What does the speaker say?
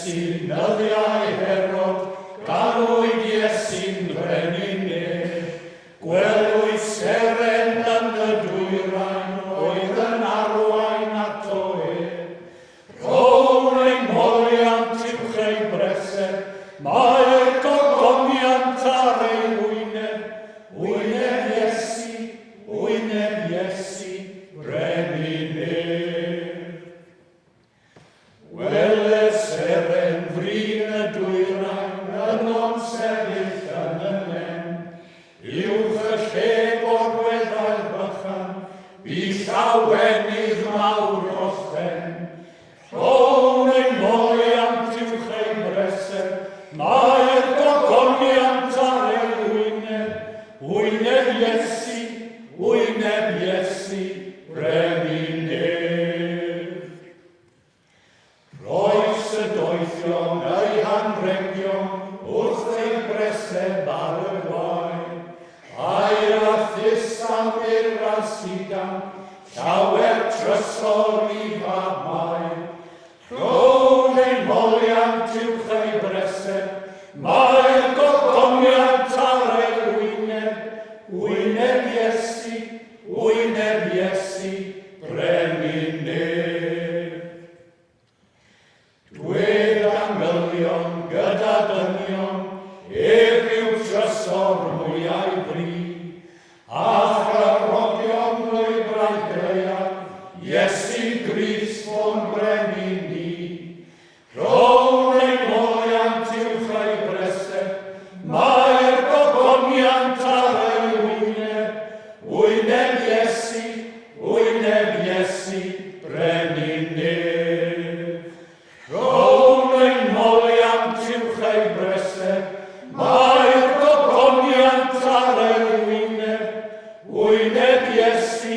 Iesu, nyddiau herod, galwyd Iesu'n frenin gwelwyd seren yn y dwyrain, oedd yn arwain ato Rhown ein moliant uwch ei bresed, mae'r gogoniant ar ei wyneb, wyneb Iesu, brenin Weles seren frin y dwyrain, yn o'n sefyll yn y nen, uwch y lle gorweddau'r bychan, bu llawenydd mawr dros ben. Rhown ein moliant uwch ei bresed, mae'r gogoniant ar ei wyneb, wyneb Iesu, brenin Roes y doethion eu hanregion wrth ei breseb ar y gwain. A'r athys am i'r asidan, llawer trysor i famau. Rhown ein moliant uwch ei bresed, mae'r gogoniant ar ei wyneb, wyneb Iesu, brenin Dwed amylion gyda dynion, yw trysor mwyau fri, a chrarogion lwybrau greia, Iesu Grist o'n brenin ni. Rhown ein moliant uwch ei bresed, mae'r gogoniant ar ei wyneb, wyneb Iesu, brenin Rhown ein moliant uwch ei bresed, mae'r gogoniant ar ei wyneb, wyneb Iesu,